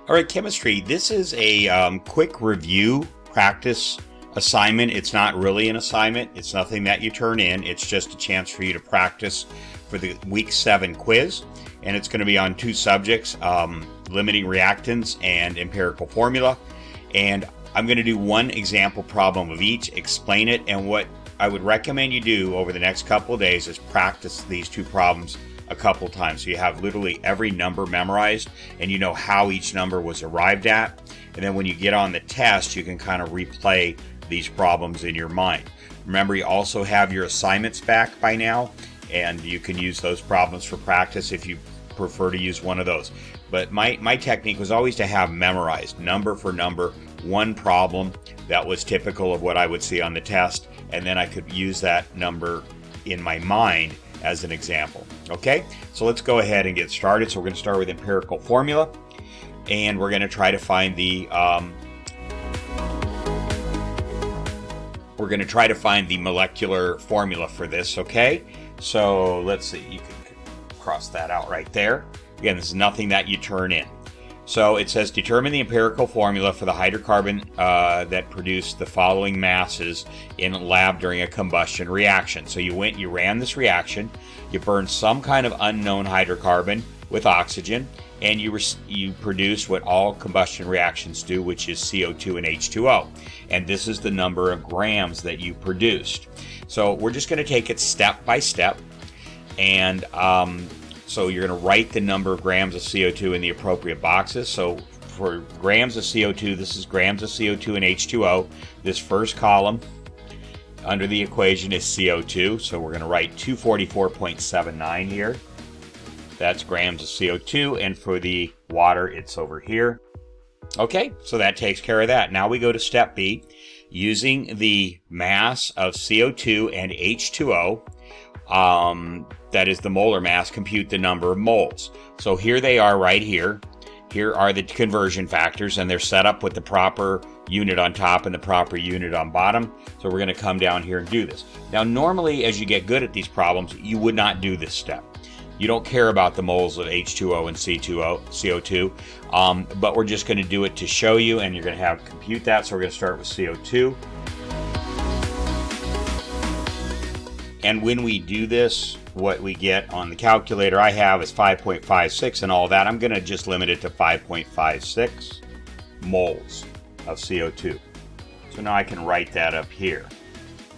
All right, chemistry. This is a quick review practice assignment. It's not really an assignment. It's nothing that you turn in. It's just a chance for you to practice for the week 7 quiz. And it's going to be on 2 subjects, limiting reactants and empirical formula. And I'm going to do 1 example problem of each, explain it, and what I would recommend you do over the next couple of days is practice these 2 problems a couple times. So you have literally every number memorized and you know how each number was arrived at. And then when you get on the test, you can kind of replay these problems in your mind. Remember, you also have your assignments back by now, and you can use those problems for practice if you prefer to use one of those. But my technique was always to have memorized number for number, 1 problem that was typical of what I would see on the test, and then I could use that number in my mind as an example. Okay, so let's go ahead and get started. So we're going to start with empirical formula, and we're going to try to find the molecular formula for this. Okay, so let's see. You can cross that out right there. Again, this is nothing that you turn in. So it says determine the empirical formula for the hydrocarbon that produced the following masses in a lab during a combustion reaction. So you ran this reaction, you burned some kind of unknown hydrocarbon with oxygen, and you produced what all combustion reactions do, which is CO2 and H2O. And this is the number of grams that you produced. So we're just going to take it step by step, and so you're going to write the number of grams of CO2 in the appropriate boxes. So for grams of CO2, this is grams of CO2 and H2O. This first column under the equation is CO2. So we're going to write 244.79 here. That's grams of CO2. And for the water, it's over here. Okay, so that takes care of that. Now we go to step B. Using the mass of CO2 and H2O, that is the molar mass, compute the number of moles. So here they are right here. Here are the conversion factors, and they're set up with the proper unit on top and the proper unit on bottom. So we're going to come down here and do this. Now, normally, as you get good at these problems, you would not do this step. You don't care about the moles of H2O and CO2, but we're just going to do it to show you, and you're going to have compute that. So we're going to start with CO2. And when we do this, what we get on the calculator I have is 5.56 and all that. I'm going to just limit it to 5.56 moles of CO2. So now I can write that up here,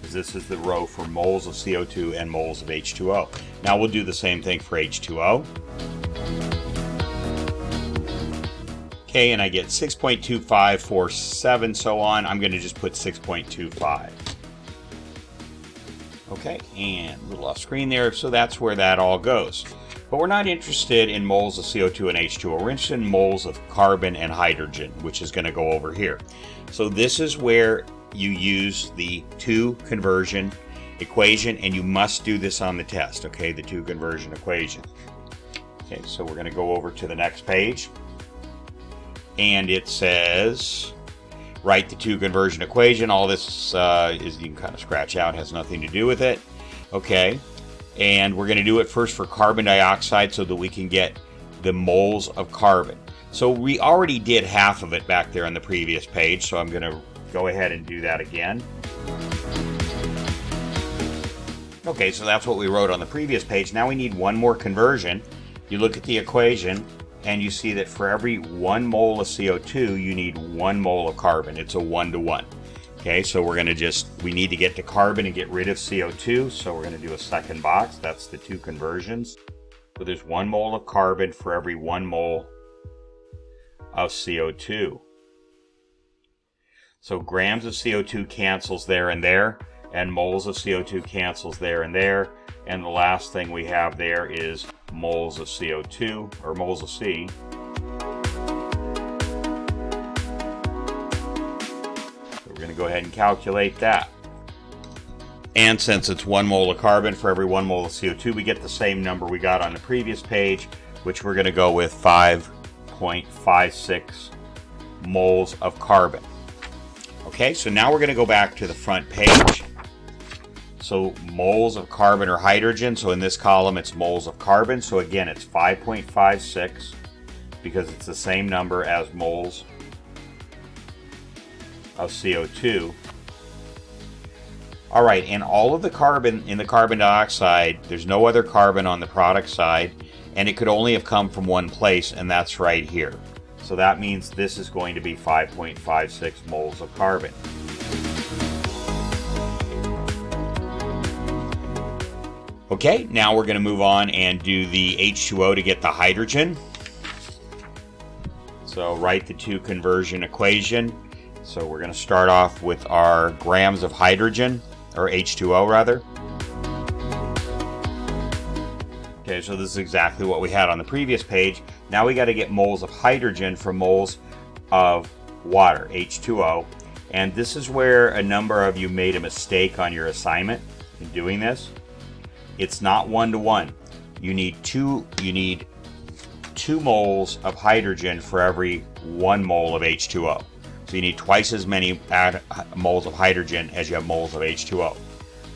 because this is the row for moles of CO2 and moles of H2O. Now we'll do the same thing for H2O. Okay, and I get 6.2547, so on. I'm going to just put 6.25. Okay, and a little off screen there, so that's where that all goes. But we're not interested in moles of CO2 and H2O. We're interested in moles of carbon and hydrogen, which is going to go over here. So this is where you use the 2 conversion equation, and you must do this on the test, okay, the 2 conversion equation. Okay, so we're going to go over to the next page, and it says write the 2 conversion equation. All this is, you can kind of scratch out, has nothing to do with it. Okay, and we're going to do it first for carbon dioxide so that we can get the moles of carbon. So we already did half of it back there on the previous page, so I'm going to go ahead and do that again. Okay, so that's what we wrote on the previous page. Now we need 1 more conversion. You look at the equation, and you see that for every 1 mole of CO2, you need 1 mole of carbon. It's a 1-to-1. Okay, so we need to get to carbon and get rid of CO2, so we're going to do a second box. That's the 2 conversions. So there's 1 mole of carbon for every 1 mole of CO2. So grams of CO2 cancels there, and moles of CO2 cancels there, and the last thing we have there is moles of CO2, or moles of C. So we're going to go ahead and calculate that. And since it's 1 mole of carbon for every 1 mole of CO2, we get the same number we got on the previous page, which we're going to go with 5.56 moles of carbon. Okay, so now we're going to go back to the front page. So moles of carbon or hydrogen. So in this column, it's moles of carbon. So again, it's 5.56 because it's the same number as moles of CO2. All right, and all of the carbon in the carbon dioxide, there's no other carbon on the product side, and it could only have come from one place, and that's right here. So that means this is going to be 5.56 moles of carbon. Okay, now we're going to move on and do the H2O to get the hydrogen. So write the two conversion equation. So we're going to start off with our grams of hydrogen, or H2O rather. Okay, so this is exactly what we had on the previous page. Now we got to get moles of hydrogen from moles of water, H2O. And this is where a number of you made a mistake on your assignment in doing this. It's not 1-to-1. You need two moles of hydrogen for every 1 mole of H2O. So you need twice as many moles of hydrogen as you have moles of H2O.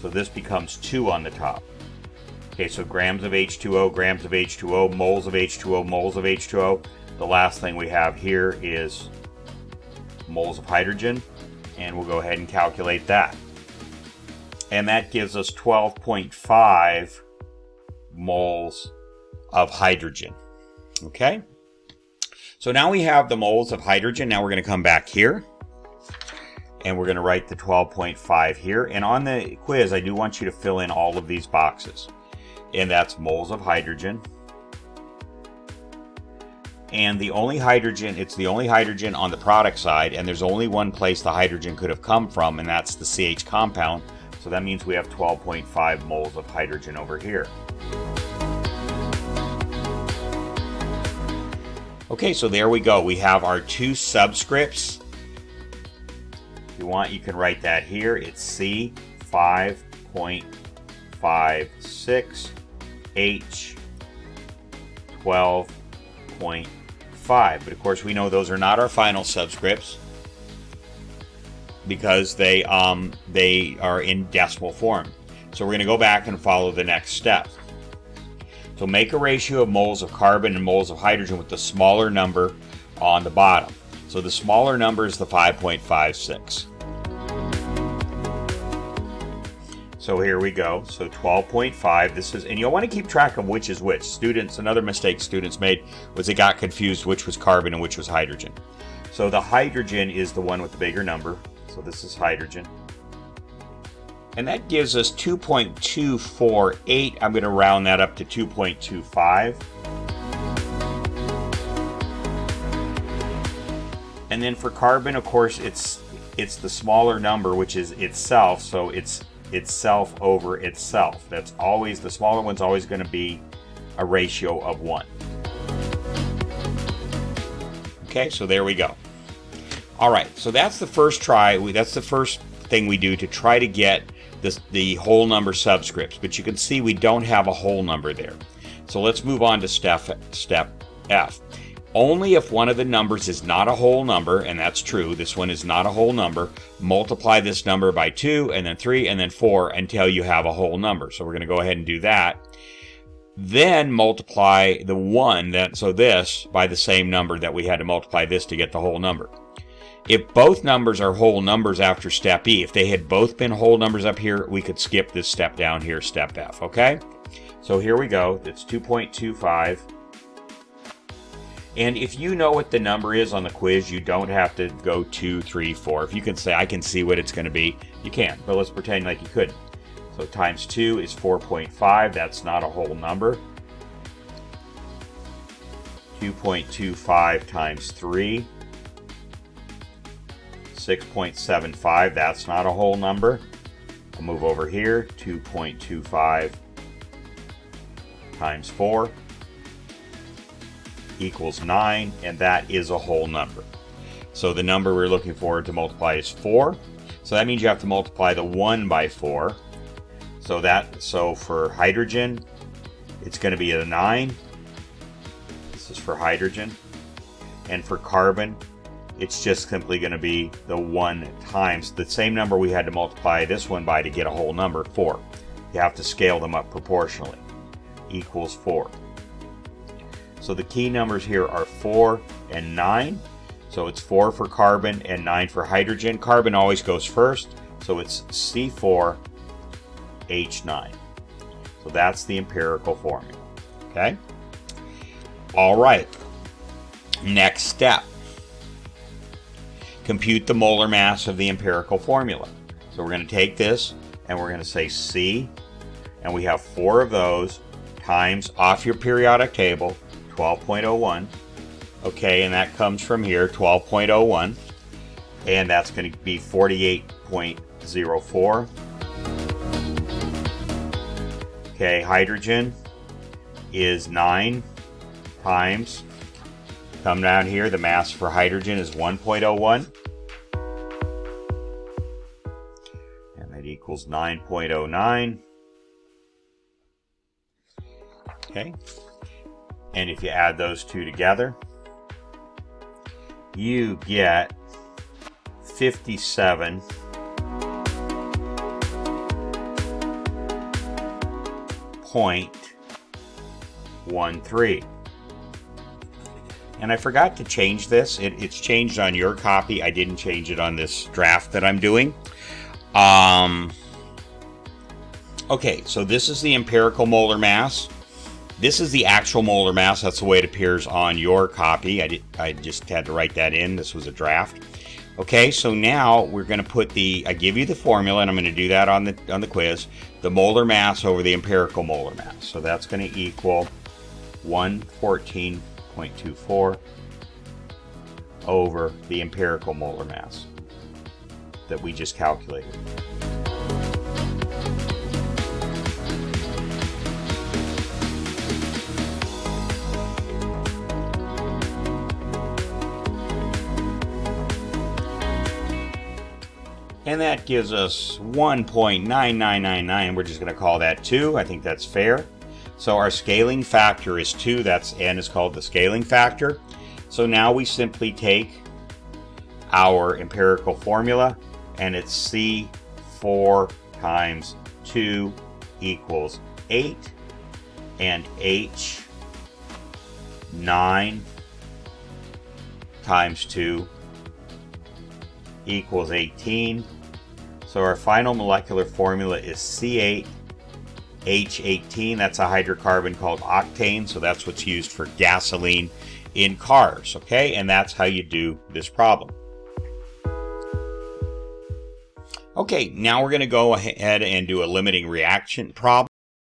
So this becomes 2 on the top. Okay, so grams of H2O, grams of H2O, moles of H2O, moles of H2O. The last thing we have here is moles of hydrogen, and we'll go ahead and calculate that. And that gives us 12.5 moles of hydrogen. Okay? So now we have the moles of hydrogen. Now we're going to come back here. And we're going to write the 12.5 here. And on the quiz, I do want you to fill in all of these boxes. And that's moles of hydrogen. And the only hydrogen, it's the only hydrogen on the product side. And there's only one place the hydrogen could have come from, and that's the CH compound. So that means we have 12.5 moles of hydrogen over here. Okay, so there we go. We have our two subscripts. If you want, you can write that here. It's C 5.56 H 12.5. But of course, we know those are not our final subscripts, because they are in decimal form. So we're going to go back and follow the next step. So make a ratio of moles of carbon and moles of hydrogen with the smaller number on the bottom. So the smaller number is the 5.56. So here we go. So 12.5. This is, and you'll want to keep track of which is which. Students, another mistake students made was they got confused which was carbon and which was hydrogen. So the hydrogen is the one with the bigger number. So this is hydrogen. And that gives us 2.248. I'm going to round that up to 2.25. And then for carbon, of course, it's the smaller number, which is itself. So it's itself over itself. That's always, the smaller one's always going to be a ratio of 1. Okay, so there we go. All right, so that's the first try. That's the first thing we do to try to get the whole number subscripts. But you can see we don't have a whole number there. So let's move on to step F. Only if one of the numbers is not a whole number, and that's true, this one is not a whole number, multiply this number by 2, and then 3, and then 4 until you have a whole number. So we're going to go ahead and do that. Then multiply the 1, so this, by the same number that we had to multiply this to get the whole number. If both numbers are whole numbers after step E, if they had both been whole numbers up here, we could skip this step down here, step F, okay? So here we go. It's 2.25. And if you know what the number is on the quiz, you don't have to go 2, 3, 4. If you can say, I can see what it's going to be, you can. But let's pretend like you couldn't. So times 2 is 4.5. That's not a whole number. 2.25 times 3. 6.75. That's not a whole number. I'll move over here. 2.25 times 4 equals 9, and that is a whole number. So the number we're looking for to multiply is 4. So that means you have to multiply the 1 by 4. So for hydrogen, it's going to be a 9. This is for hydrogen. And for carbon, it's just simply going to be the 1 times the same number we had to multiply this one by to get a whole number, 4. You have to scale them up proportionally. Equals 4. So the key numbers here are 4 and 9. So it's 4 for carbon and 9 for hydrogen. Carbon always goes first, so it's C4H9. So that's the empirical formula. Okay? All right. Next step. Compute the molar mass of the empirical formula. So we're going to take this and we're going to say C, and we have 4 of those times off your periodic table, 12.01. Okay, and that comes from here, 12.01, and that's going to be 48.04. Okay, hydrogen is 9 times, come down here, the mass for hydrogen is 1.01, and that equals 9.09. Okay, and if you add those two together, you get 57.13. And I forgot to change this. It's changed on your copy. I didn't change it on this draft that I'm doing. Okay, so this is the empirical molar mass. This is the actual molar mass. That's the way it appears on your copy. I just had to write that in. This was a draft. Okay, so now we're going to put I give you the formula, and I'm going to do that on the quiz. The molar mass over the empirical molar mass. So that's going to equal 114.24 over the empirical molar mass that we just calculated. And that gives us 1.9999. We're just going to call that 2. I think that's fair. So our scaling factor is 2. That's N is called the scaling factor. So now we simply take our empirical formula, and it's C4 times 2 equals 8, and H9 times 2 equals 18. So our final molecular formula is C8H18. That's a hydrocarbon called octane, so that's what's used for gasoline in cars, okay? And that's how you do this problem. Okay, now we're going to go ahead and do a limiting reaction problem.